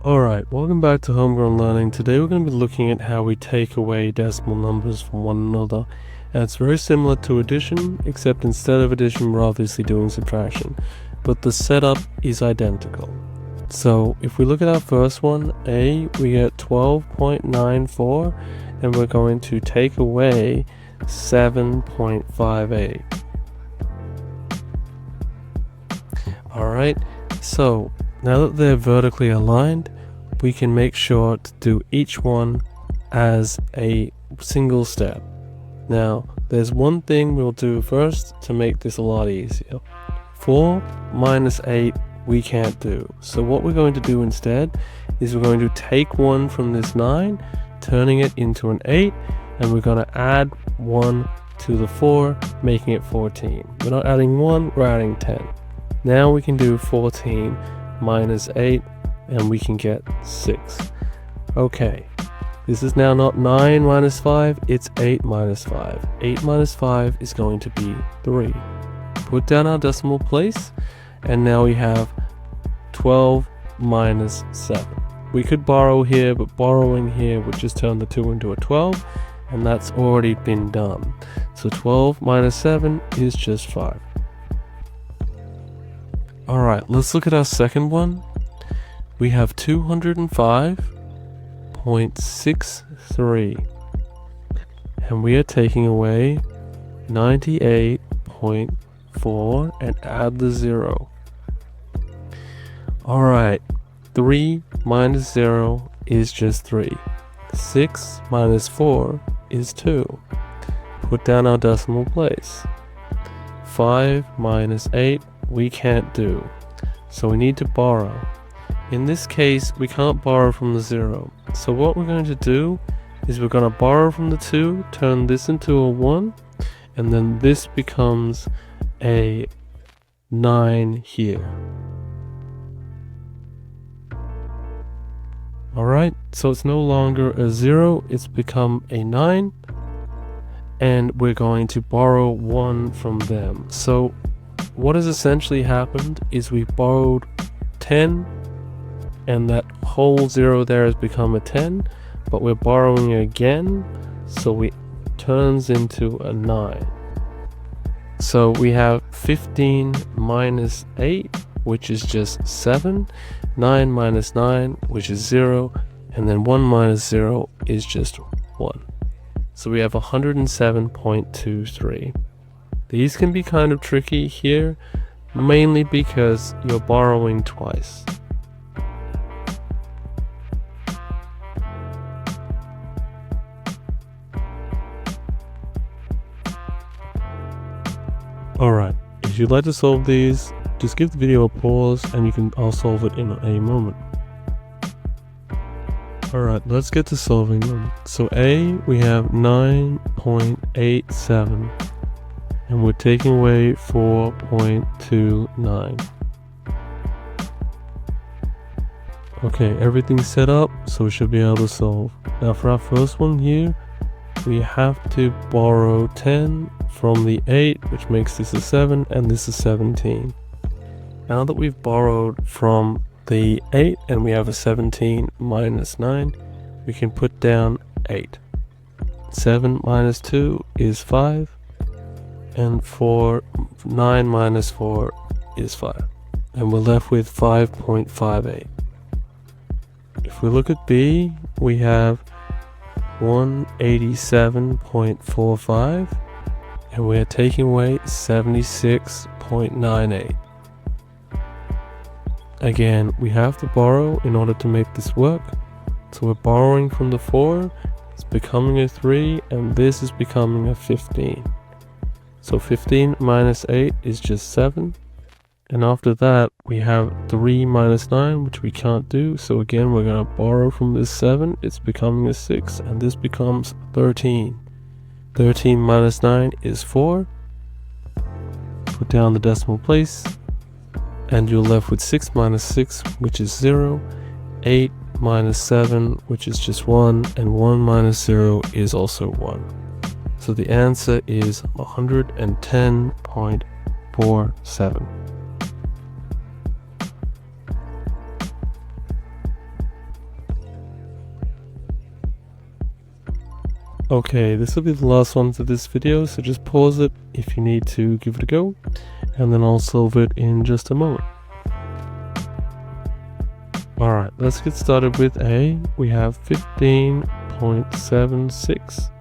Alright, welcome back to Homegrown Learning. Today we're going to be looking at how we take away decimal numbers from one another. And it's very similar to addition, except instead of addition we're obviously doing subtraction. But the setup is identical. So if we look at our first one, A, we get 12.94, and we're going to take away 7.58. Alright, so now that they're vertically aligned, we can make sure to do each one as a single step. Now, there's one thing we'll do first to make this a lot easier. 4 minus 8 we can't do. So what we're going to do instead is we're going to take 1 from this 9, turning it into an 8, and we're going to add 1 to the 4, making it 14. We're not adding 1, we're adding 10. Now we can do 14 minus 8, and we can get 6. Okay, this is now not 9 minus 5, it's 8 minus 5. 8 minus 5 is going to be 3. Put down our decimal place, and now we have 12 minus 7. We could borrow here, but borrowing here would just turn the 2 into a 12, and that's already been done. So 12 minus 7 is just 5. Alright, let's look at our second one. We have 205.63, and we are taking away 98.4 and add the 0. Alright, 3 minus 0 is just 3. 6 minus 4 is 2. Put down our decimal place. 5 minus 8 we can't do, so we need to borrow. In this case, we can't borrow from the 0. So what we're going to do is we're going to borrow from the 2, turn this into a 1, and then this becomes a 9 here. Alright, so it's no longer a 0, it's become a 9, and we're going to borrow 1 from them. So what has essentially happened is we borrowed 10, and that whole 0 there has become a 10, but we're borrowing again, so it turns into a 9. So we have 15 minus 8, which is just 7, 9 minus 9, which is 0, and then 1 minus 0 is just 1. So we have 107.23. These can be kind of tricky here, mainly because you're borrowing twice. Alright, if you'd like to solve these, just give the video a pause and I'll solve it in a moment. Alright, let's get to solving them. So A, we have 9.87. And we're taking away 4.29. Okay, everything's set up, so we should be able to solve. Now for our first one here, we have to borrow 10 from the 8, which makes this a 7, and this is 17. Now that we've borrowed from the 8 and we have a 17 minus 9, we can put down 8. 7 minus 2 is 5. And 9 minus 4 is 5. And we're left with 5.58. If we look at B, we have 187.45. And we're taking away 76.98. Again, we have to borrow in order to make this work. So we're borrowing from the 4, it's becoming a 3, and this is becoming a 15. So 15 minus 8 is just 7. And after that, we have 3 minus 9, which we can't do. So again, we're going to borrow from this 7. It's becoming a 6, and this becomes 13. 13 minus 9 is 4. Put down the decimal place, and you're left with 6 minus 6, which is 0. 8 minus 7, which is just 1. And 1 minus 0 is also 1. So the answer is 110.47. Okay, this will be the last one for this video, so just pause it if you need to give it a go, and then I'll solve it in just a moment. Alright, let's get started with A. We have 15.76,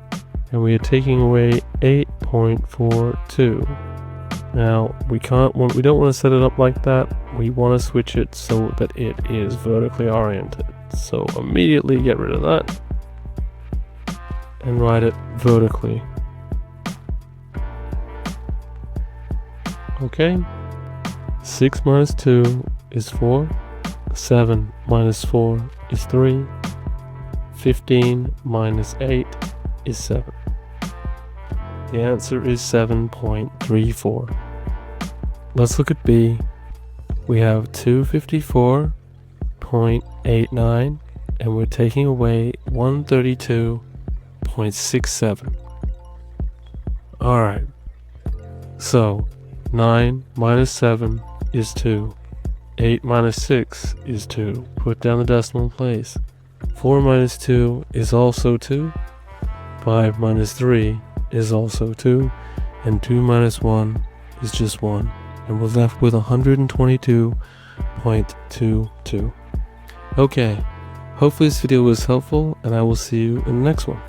and we are taking away 8.42. Now, we don't want to set it up like that. We want to switch it so that it is vertically oriented. So immediately get rid of that and write it vertically. Okay, 6 minus 2 is 4, 7 minus 4 is 3, 15 minus 8 is 7. The answer is 7.34. Let's look at B. We have 254.89 and we're taking away 132.67. Alright, so 9 minus 7 is 2. 8 minus 6 is 2. Put down the decimal place. 4 minus 2 is also 2. 5 minus 3 is also 2. And 2 minus 1 is just 1. And we're left with 122.22. Okay, hopefully this video was helpful, and I will see you in the next one.